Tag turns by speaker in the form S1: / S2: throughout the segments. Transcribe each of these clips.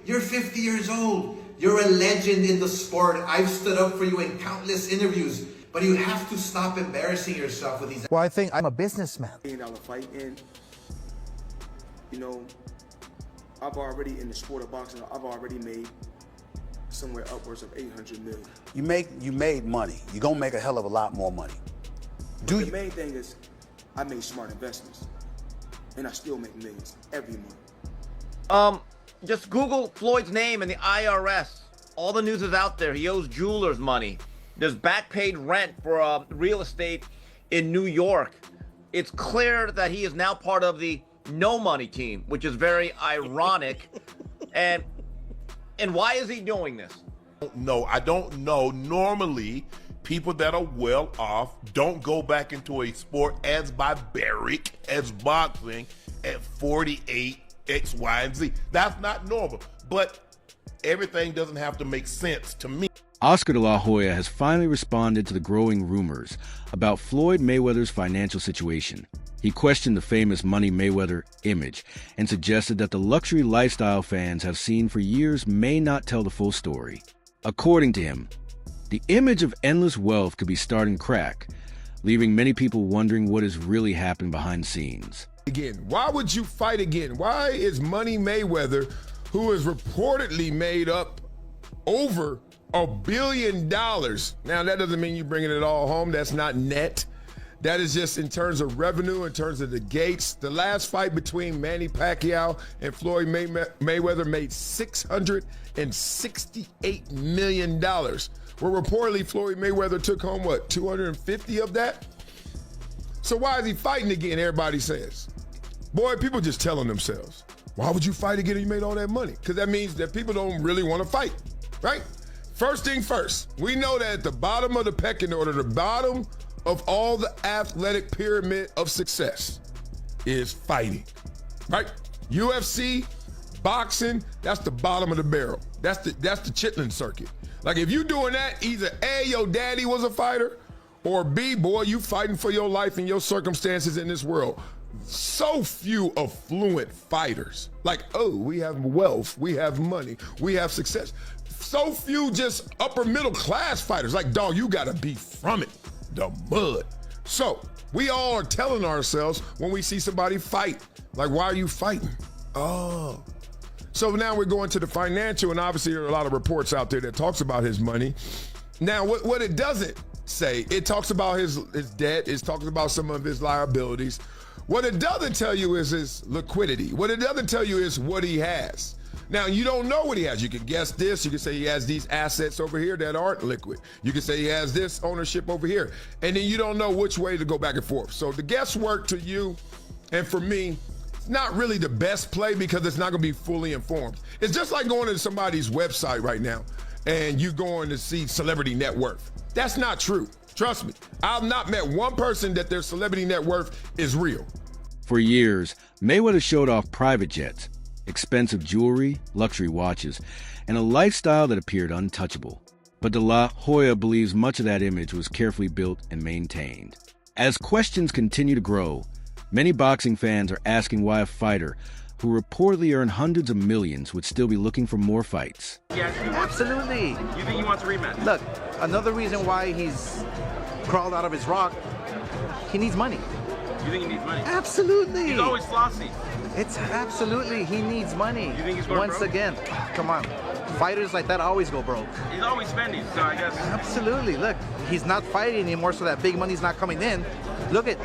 S1: You're 50 years old. You're a legend in the sport. I've stood up for you in countless interviews. But you have to stop embarrassing yourself with these.
S2: Well, I think I'm a businessman.
S3: $1 million fight, and you know, I've already in the sport of boxing, I've already made somewhere upwards of 800 million.
S4: You made money. You're gonna make a hell of a lot more money.
S3: The main thing is I made smart investments, and I still make millions every month.
S5: Just Google Floyd's name and the IRS. All the news is out there. He owes jewelers money. There's back paid rent for real estate in New York. It's clear that he is now part of the no money team, which is very ironic. And why is he doing this?
S6: No, I don't know. Normally, people that are well off don't go back into a sport as barbaric as boxing at 48, X, Y, and Z. That's not normal. But everything doesn't have to make sense to me.
S7: Oscar de la Hoya has finally responded to the growing rumors about Floyd Mayweather's financial situation. He questioned the famous Money Mayweather image and suggested that the luxury lifestyle fans have seen for years may not tell the full story. According to him, the image of endless wealth could be starting to crack, leaving many people wondering what is really happening behind the scenes.
S8: Again, why would you fight again? Why is Money Mayweather, who has reportedly made up over $1 billion. Now, that doesn't mean you're bringing it all home. That's not net. That is just in terms of revenue, in terms of the gates. The last fight between Manny Pacquiao and Floyd Mayweather made $668 million. Where reportedly Floyd Mayweather took home, what, 250 of that? So why is he fighting again, everybody says? Boy, people just telling themselves. Why would you fight again if you made all that money? Because that means that people don't really want to fight, right? First thing first, we know that at the bottom of the pecking order, the bottom of all the athletic pyramid of success is fighting, right? UFC, boxing, that's the bottom of the barrel. That's the chitlin circuit. Like if you doing that, either A, your daddy was a fighter, or B, boy, you fighting for your life and your circumstances in this world. So few affluent fighters. Like, oh, we have wealth, we have money, we have success. So few just upper middle class fighters. Like, dog, you gotta be from it, the mud. So we all are telling ourselves when we see somebody fight, like, why are you fighting? Oh. So now we're going to the financial, and obviously there are a lot of reports out there that talks about his money. Now, what it doesn't say, it talks about his debt, it talks about some of his liabilities. What it doesn't tell you is his liquidity. What it doesn't tell you is what he has. Now, you don't know what he has. You can guess this. You can say he has these assets over here that aren't liquid. You can say he has this ownership over here. And then you don't know which way to go back and forth. So the guesswork to you and for me, it's not really the best play because it's not going to be fully informed. It's just like going to somebody's website right now and you going to see celebrity net worth. That's not true. Trust me. I've not met one person that their celebrity net worth is real.
S7: For years, Mayweather showed off private jets, expensive jewelry, luxury watches, and a lifestyle that appeared untouchable. But De La Hoya believes much of that image was carefully built and maintained. As questions continue to grow, many boxing fans are asking why a fighter who reportedly earned hundreds of millions would still be looking for more fights.
S2: Absolutely.
S5: You think he wants a rematch?
S2: Look, another reason why he's crawled out of his rock, he needs money.
S5: You think he needs money?
S2: Absolutely.
S5: He's always flossy.
S2: It's absolutely, he needs money.
S5: You think he's going
S2: Once
S5: broke?
S2: again, come on. Fighters like that always go broke.
S5: He's always spending, so I guess.
S2: Absolutely. Look, he's not fighting anymore, so that big money's not coming in. Look at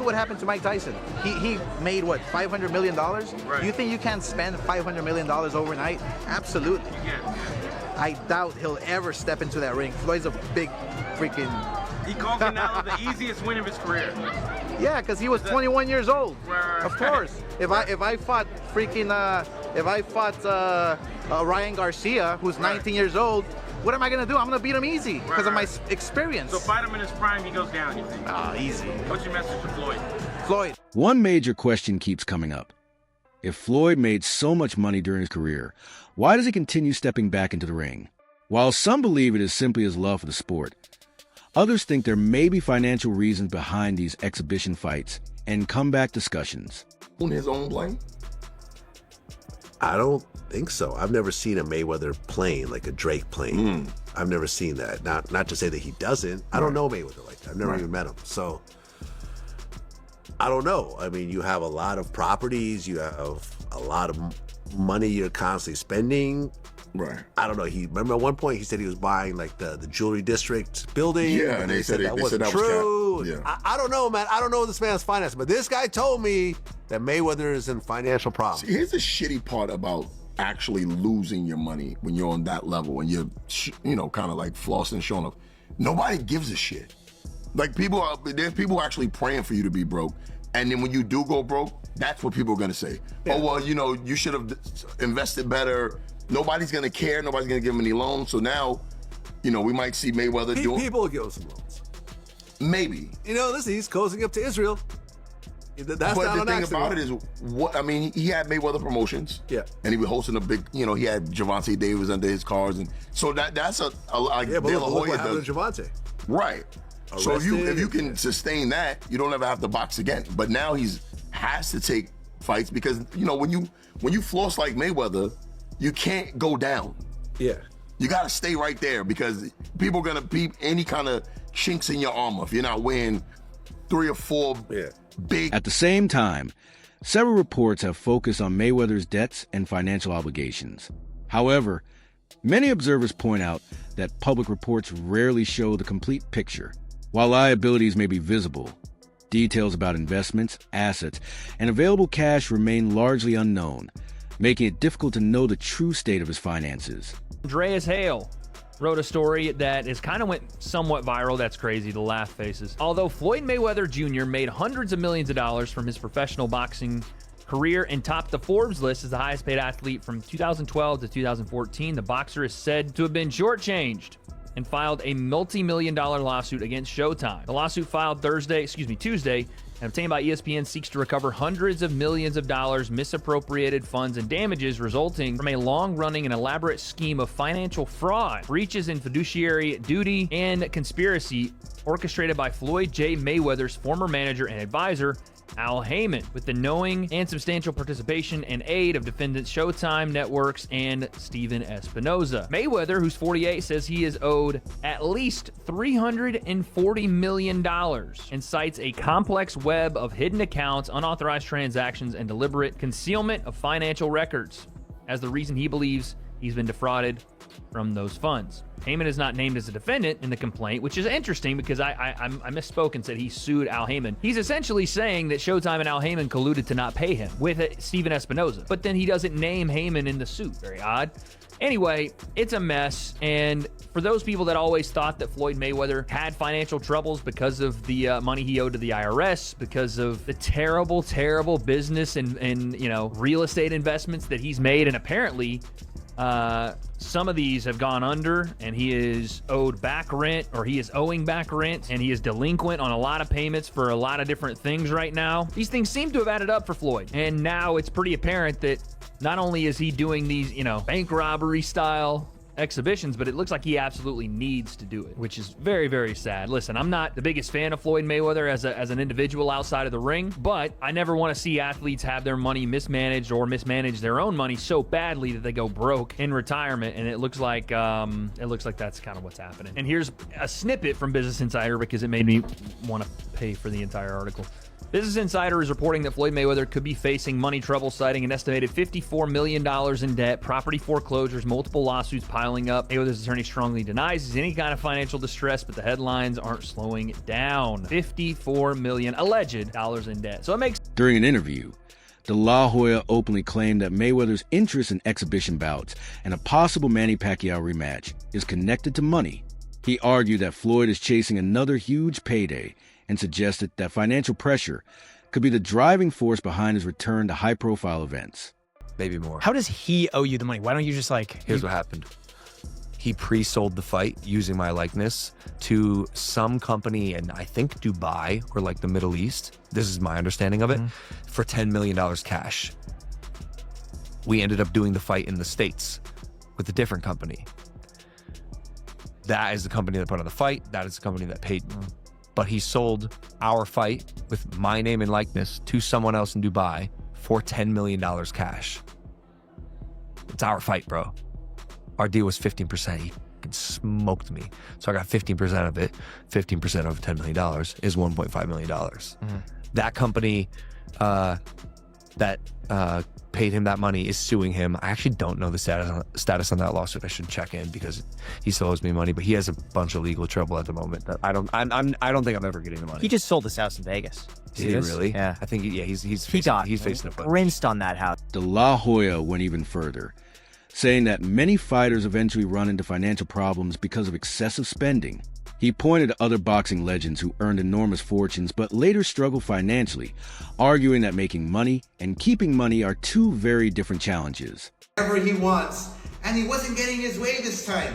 S2: what happened to Mike Tyson. He made what, $500 million?
S5: Right.
S2: You think you can spend $500 million overnight? Absolutely.
S5: You can.
S2: I doubt he'll ever step into that ring. Floyd's a big freaking.
S5: He called Canelo the easiest win of his career.
S2: Yeah, because he was 21 years old.
S5: Right.
S2: Of course. If I fought Ryan Garcia, who's 19 years old, what am I gonna do? I'm gonna beat him easy because of my experience.
S5: So fight him in his prime, he goes down, you think?
S2: Easy.
S5: What's your message to Floyd?
S2: Floyd.
S7: One major question keeps coming up. If Floyd made so much money during his career, why does he continue stepping back into the ring? While some believe it is simply his love for the sport, others think there may be financial reasons behind these exhibition fights and comeback discussions.
S8: On his own blame?
S9: I don't think so. I've never seen a Mayweather plane, like a Drake plane. I've never seen that. Not to say that he doesn't. I don't know Mayweather like that. I've never even met him. So I don't know. I mean, you have a lot of properties. You have a lot of money you're constantly spending.
S8: Right.
S9: I don't know. Remember at one point he said he was buying like the jewelry district building.
S8: Yeah, and they said
S9: that wasn't true.
S8: Was yeah.
S9: I don't know, man. I don't know this man's finances, but this guy told me that Mayweather is in financial problems.
S8: See, here's the shitty part about actually losing your money when you're on that level and you're, kind of like flossing and showing off. Nobody gives a shit. Like there's people actually praying for you to be broke. And then when you do go broke, that's what people are gonna say. Yeah. Oh, well, you should have invested better. Nobody's gonna care. Nobody's gonna give him any loans. So now, we might see Mayweather doing.
S9: People will give him some loans.
S8: Maybe.
S9: Listen, he's cozying up to Israel. That's
S8: but the thing about it is, he had Mayweather Promotions.
S9: Yeah.
S8: And he was hosting a big, he had Javante Davis under his cars. And so that's a
S9: yeah, but look what happened to Javante.
S8: Right. So if you can sustain that, you don't ever have to box again. But now has to take fights because, when you floss like Mayweather, you can't go down.
S9: Yeah.
S8: You got to stay right there because people are going to peep any kind of chinks in your armor if you're not wearing 3 or 4 big.
S7: At the same time, several reports have focused on Mayweather's debts and financial obligations. However, many observers point out that public reports rarely show the complete picture. While liabilities may be visible, details about investments, assets, and available cash remain largely unknown, making it difficult to know the true state of his finances.
S10: Andreas Hale wrote a story that went somewhat viral. That's crazy, the laugh faces. Although Floyd Mayweather Jr. made hundreds of millions of dollars from his professional boxing career and topped the Forbes list as the highest paid athlete from 2012 to 2014, the boxer is said to have been shortchanged and filed a multi-million-dollar lawsuit against Showtime. The lawsuit filed Tuesday, and obtained by ESPN seeks to recover hundreds of millions of dollars misappropriated funds and damages resulting from a long-running and elaborate scheme of financial fraud, breaches in fiduciary duty, and conspiracy orchestrated by Floyd J. Mayweather's former manager and advisor, Al Heyman, with the knowing and substantial participation and aid of defendants Showtime Networks and Steven Espinoza. Mayweather, who's 48, says he is owed at least $340 million and cites a complex web of hidden accounts, unauthorized transactions, and deliberate concealment of financial records as the reason he believes he's been defrauded from those funds. Heyman is not named as a defendant in the complaint, which is interesting because I misspoke and said he sued Al Heyman. He's essentially saying that Showtime and Al Heyman colluded to not pay him with Steven Espinoza, but then he doesn't name Heyman in the suit. Very odd. Anyway, it's a mess, and for those people that always thought that Floyd Mayweather had financial troubles because of the money he owed to the IRS, because of the terrible, terrible business and real estate investments that he's made, and apparently some of these have gone under, and he is owed back rent, or he is owing back rent, and he is delinquent on a lot of payments for a lot of different things right now. These things seem to have added up for Floyd, and now it's pretty apparent that not only is he doing these, bank robbery style exhibitions, but it looks like he absolutely needs to do it, which is very, very sad. Listen, I'm not the biggest fan of Floyd Mayweather as an individual outside of the ring, but I never want to see athletes have their money mismanaged or mismanage their own money so badly that they go broke in retirement, and it looks like that's kind of what's happening. And here's a snippet from Business Insider because it made me want to pay for the entire article. Business Insider is reporting that Floyd Mayweather could be facing money trouble, citing an estimated $54 million in debt, property foreclosures, multiple lawsuits piling up. Mayweather's attorney strongly denies he's any kind of financial distress, but the headlines aren't slowing down. $54 million alleged dollars in debt. So it makes...
S7: During an interview, De La Hoya openly claimed that Mayweather's interest in exhibition bouts and a possible Manny Pacquiao rematch is connected to money. He argued that Floyd is chasing another huge payday and suggested that financial pressure could be the driving force behind his return to high-profile events.
S11: Maybe more.
S12: How does he owe you the money? Why don't you just
S11: Here's what happened. He pre-sold the fight using my likeness to some company in, I think, Dubai or the Middle East. This is my understanding of it, for $10 million cash. We ended up doing the fight in the States with a different company. That is the company that put on the fight. That is the company that paid me. But he sold our fight with my name and likeness to someone else in Dubai for $10 million cash. It's our fight, bro. Our deal was 15%. He smoked me. So I got 15% of it. 15% of $10 million is $1.5 million. That company that paid him that money is suing him. I actually don't know the status on that lawsuit. I should check in because he still owes me money, but he has a bunch of legal trouble at the moment. That I don't think I'm ever getting the money.
S13: He just sold his house in Vegas.
S11: Did he really?
S13: Yeah.
S11: I think he's facing a bunch.
S13: Rinsed on that house.
S7: De La Hoya went even further, saying that many fighters eventually run into financial problems because of excessive spending. He pointed to other boxing legends who earned enormous fortunes but later struggled financially, arguing that making money and keeping money are two very different challenges.
S1: Whatever he wants, and he wasn't getting his way this time.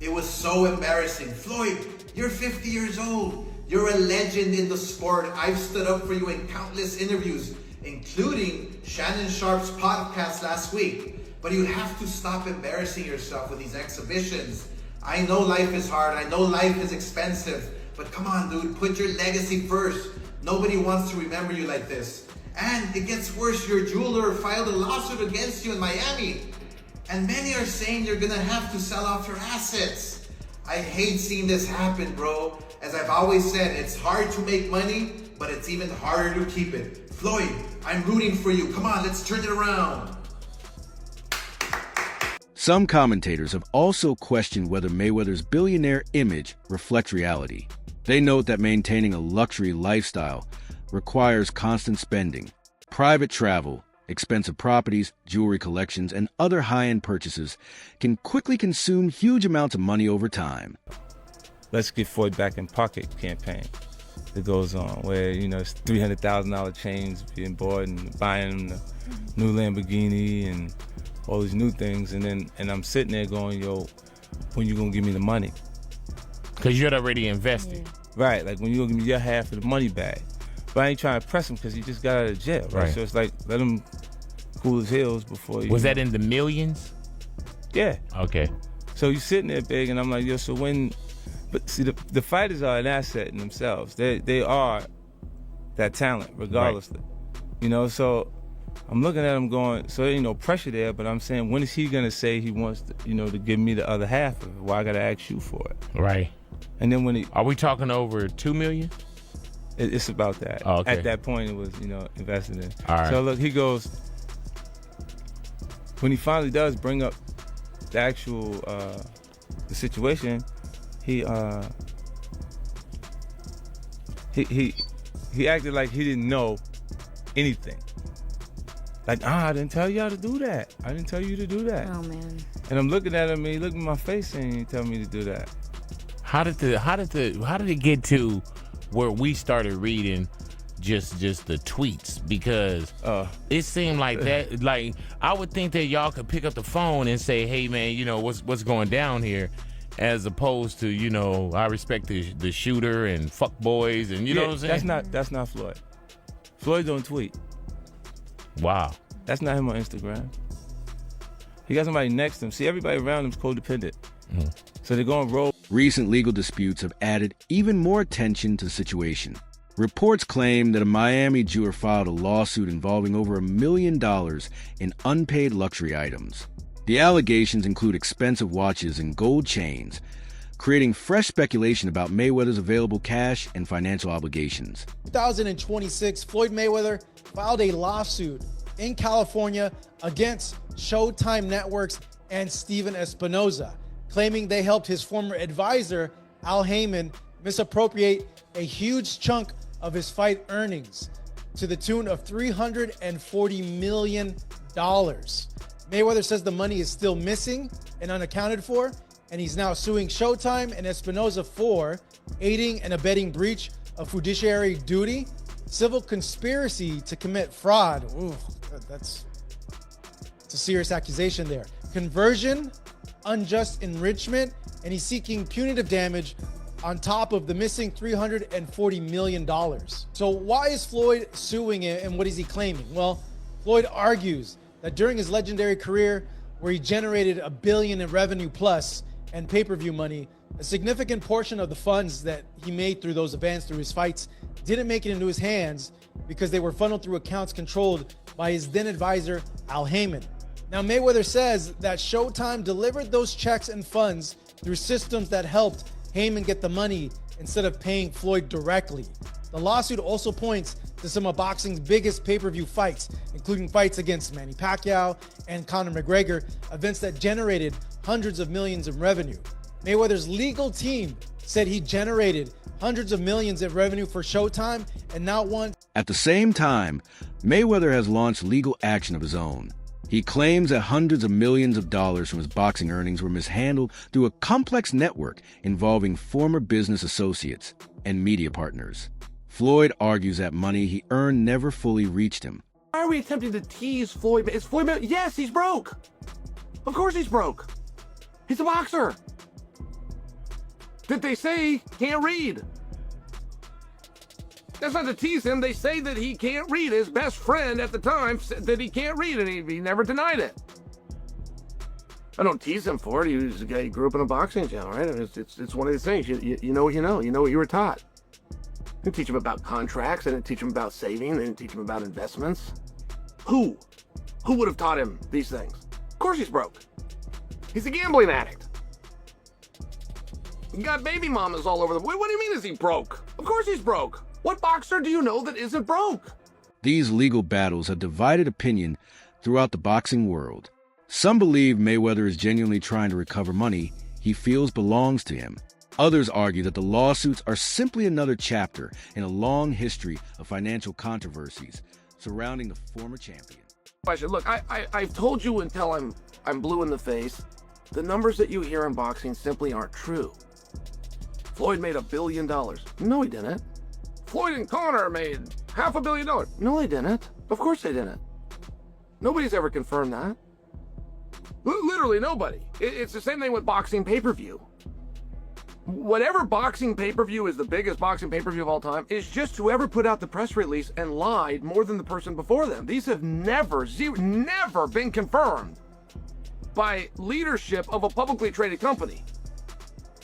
S1: It was so embarrassing. Floyd, you're 50 years old. You're a legend in the sport. I've stood up for you in countless interviews, including Shannon Sharp's podcast last week. But you have to stop embarrassing yourself with these exhibitions. I know life is hard. I know life is expensive. But come on, dude, put your legacy first. Nobody wants to remember you like this. And it gets worse. Your jeweler filed a lawsuit against you in Miami. And many are saying you're gonna have to sell off your assets. I hate seeing this happen, bro. As I've always said, it's hard to make money, but it's even harder to keep it. Floyd, I'm rooting for you. Come on, let's turn it around.
S7: Some commentators have also questioned whether Mayweather's billionaire image reflects reality. They note that maintaining a luxury lifestyle requires constant spending, private travel, expensive properties, jewelry collections, and other high-end purchases can quickly consume huge amounts of money over time.
S14: Let's Get Floyd Back in Pocket campaign that goes on, where, it's $300,000 chains being bought and buying the new Lamborghini and all these new things, and I'm sitting there going, yo, when you gonna give me the money?
S15: Because you had already invested.
S14: Right, like when you gonna give me your half of the money back. But I ain't trying to press him because he just got out of jail, right? So it's like, let him cool his heels before you.
S15: Was that in the millions?
S14: Yeah.
S15: Okay.
S14: So you sitting there big, and I'm like, yo, so when, but see, the fighters are an asset in themselves. They are that talent, regardlessly. Right. So I'm looking at him going, so there ain't no pressure there, but I'm saying, when is he gonna say he wants to, to give me the other half of it? Why I gotta ask you for it?
S15: Right.
S14: And then when
S15: are we talking over $2 million?
S14: It's about that.
S15: Oh, okay.
S14: At that point, it was, invested in.
S15: All right.
S14: So look, he goes, when he finally does bring up the actual, the situation, he acted like he didn't know anything. Like, I didn't tell y'all to do that. I didn't tell you to do that.
S16: Oh, man.
S14: And I'm looking at him, and he looked in my face and he tell me to do that.
S15: How did it get to where we started reading just the tweets? Because it seemed like that, like, I would think that y'all could pick up the phone and say, hey man, what's going down here, as opposed to, I respect the shooter and fuck boys and you know what I'm saying?
S14: That's not Floyd. Floyd don't tweet.
S15: Wow.
S14: That's not him on Instagram. He got somebody next to him. See, everybody around him is codependent. So they're going to roll.
S7: Recent legal disputes have added even more attention to the situation. Reports claim that a Miami jeweler filed a lawsuit involving over $1 million in unpaid luxury items. The allegations include expensive watches and gold chains, creating fresh speculation about Mayweather's available cash and financial obligations.
S17: 2026, Floyd Mayweather filed a lawsuit in California against Showtime Networks and Steven Espinoza, claiming they helped his former advisor, Al Heyman, misappropriate a huge chunk of his fight earnings to the tune of $340 million. Mayweather says the money is still missing and unaccounted for, and he's now suing Showtime and Espinoza for aiding and abetting breach of fiduciary duty, civil conspiracy to commit fraud. Ooh, that's a serious accusation there. Conversion, unjust enrichment, and he's seeking punitive damage on top of the missing $340 million. So why is Floyd suing him, and what is he claiming? Well, Floyd argues that during his legendary career, where he generated $1 billion in revenue plus and pay-per-view money, a significant portion of the funds that he made through those events, through his fights, didn't make it into his hands because they were funneled through accounts controlled by his then advisor, Al Heyman. Now, Mayweather says that Showtime delivered those checks and funds through systems that helped Heyman get the money instead of paying Floyd directly. The lawsuit also points to some of boxing's biggest pay-per-view fights, including fights against Manny Pacquiao and Conor McGregor, events that generated hundreds of millions in revenue. Mayweather's legal team said he generated hundreds of millions in revenue for Showtime and now wants.
S7: At the same time, Mayweather has launched legal action of his own. He claims that hundreds of millions of dollars from his boxing earnings were mishandled through a complex network involving former business associates and media partners. Floyd argues that money he earned never fully reached him.
S16: Why are we attempting to tease Floyd? Is Floyd Mayweather? Yes, he's broke. Of course he's broke. He's a boxer. Did they say can't read? That's not to tease him. They say that he can't read. His best friend at the time said that he can't read, and he never denied it. I don't tease him for it. He was a guy who grew up in a boxing channel, right? It's one of these things. You know what you know. You know what you were taught. They didn't teach him about contracts. They didn't teach him about saving. They didn't teach him about investments. Who would have taught him these things? Of course he's broke. He's a gambling addict. He got baby mamas all over the... What do you mean is he broke? Of course he's broke. What boxer do you know that isn't broke?
S7: These legal battles have divided opinion throughout the boxing world. Some believe Mayweather is genuinely trying to recover money he feels belongs to him. Others argue that the lawsuits are simply another chapter in a long history of financial controversies surrounding the former champion.
S16: Look, I've told you until I'm blue in the face, the numbers that you hear in boxing simply aren't true. Floyd made $1 billion. No, he didn't. Floyd and Conor made $500 million. No, they didn't. Of course they didn't. Nobody's ever confirmed that. Literally nobody. It's the same thing with boxing pay-per-view. Whatever boxing pay-per-view is the biggest boxing pay-per-view of all time is just whoever put out the press release and lied more than the person before them. These have never been confirmed by leadership of a publicly traded company.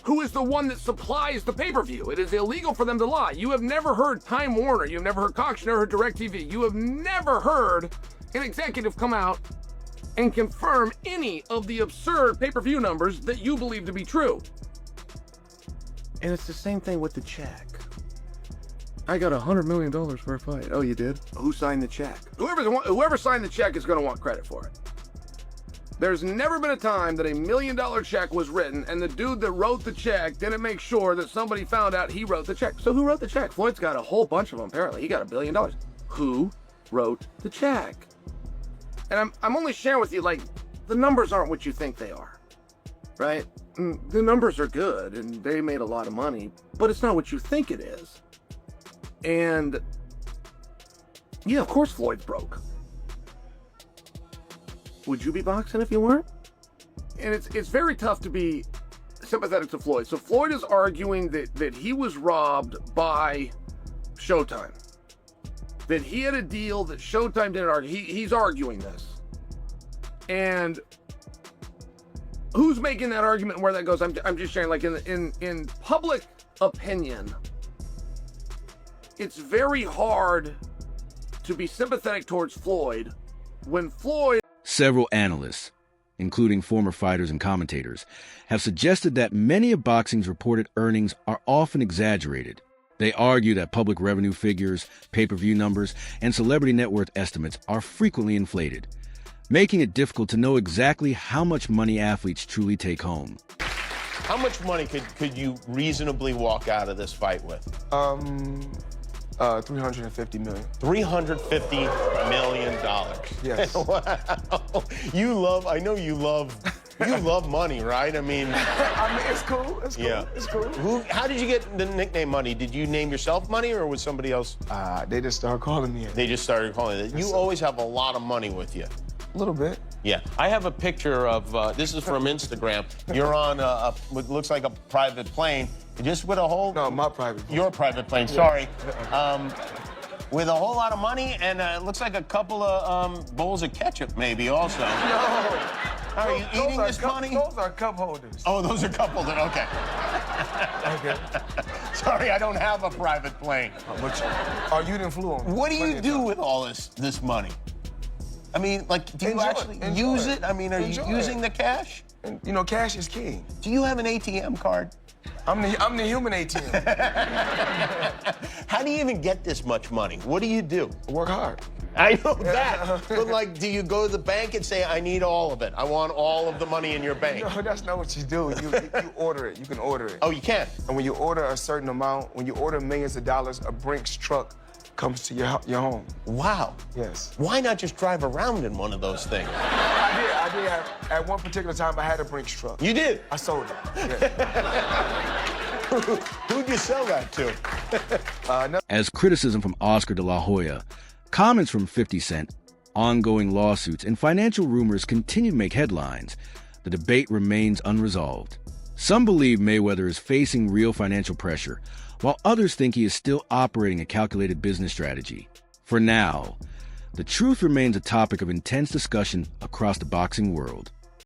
S16: Who is the one that supplies the pay-per-view? It is illegal for them to lie. You have never heard Time Warner. You've never heard Cox. You've never heard DirecTV. You have never heard an executive come out and confirm any of the absurd pay-per-view numbers that you believe to be true. And it's the same thing with the check. I got $100 million for a fight. Oh, you did? Who signed the check? Whoever signed the check is going to want credit for it. There's never been a time that $1 million check was written and the dude that wrote the check didn't make sure that somebody found out he wrote the check. So who wrote the check? Floyd's got a whole bunch of them, apparently. He got $1 billion. Who wrote the check? And I'm only sharing with you, like, the numbers aren't what you think they are, right? The numbers are good and they made a lot of money, but it's not what you think it is. And yeah, of course Floyd's broke. Would you be boxing if you weren't? And it's very tough to be sympathetic to Floyd. So Floyd is arguing that he was robbed by Showtime. That he had a deal that Showtime didn't argue. He's arguing this. And who's making that argument and where that goes? I'm just sharing, like, in public opinion, it's very hard to be sympathetic towards Floyd when Floyd...
S7: Several analysts, including former fighters and commentators, have suggested that many of boxing's reported earnings are often exaggerated. They argue that public revenue figures, pay-per-view numbers, and celebrity net worth estimates are frequently inflated, making it difficult to know exactly how much money athletes truly take home.
S6: How much money could you reasonably walk out of this fight with?
S3: $350 million.
S6: $350 million.
S3: Yes.
S6: Wow. I know you love money, right? I mean,
S3: it's cool. It's cool.
S6: Yeah.
S3: It's cool.
S6: How did you get the nickname Money? Did you name yourself Money, or was somebody else?
S3: They just started calling me it.
S6: They just started calling it. You always have a lot of money with you.
S3: A little bit.
S6: Yeah. I have a picture of, this is from Instagram. You're on what looks like a private plane, just with a whole...
S3: No, my private plane.
S6: Your private plane, sorry. With a whole lot of money, and it looks like a couple of bowls of ketchup, maybe, also.
S3: No.
S6: Are you eating this money?
S3: Those are cup holders.
S6: Oh, those are cup holders, okay.
S3: Okay.
S6: Sorry, I don't have a private plane.
S3: You didn't flew on.
S6: What do you do with all this money?
S18: I mean, like, do you actually use it? I mean, are you using the cash?
S3: And, you know, cash is king.
S18: Do you have an ATM card?
S3: I'm the human ATM.
S18: How do you even get this much money? What do you do?
S3: Work hard.
S18: I know that. But, like, do you go to the bank and say, I need all of it? I want all of the money in your bank.
S3: No, that's not what you do. You order it. You can order it.
S18: Oh, you can?
S3: And when you order a certain amount, when you order millions of dollars, a Brinks truck comes to your home.
S18: Wow.
S3: Yes.
S18: Why not just drive around in one of those things?
S3: I did. At one particular time, I had a Brinks truck.
S18: You did?
S3: I sold it. Yeah.
S18: Who'd you sell that to?
S7: As criticism from Oscar de la Hoya, comments from 50 Cent, ongoing lawsuits, and financial rumors continue to make headlines, the debate remains unresolved. Some believe Mayweather is facing real financial pressure, while others think he is still operating a calculated business strategy. For now, the truth remains a topic of intense discussion across the boxing world.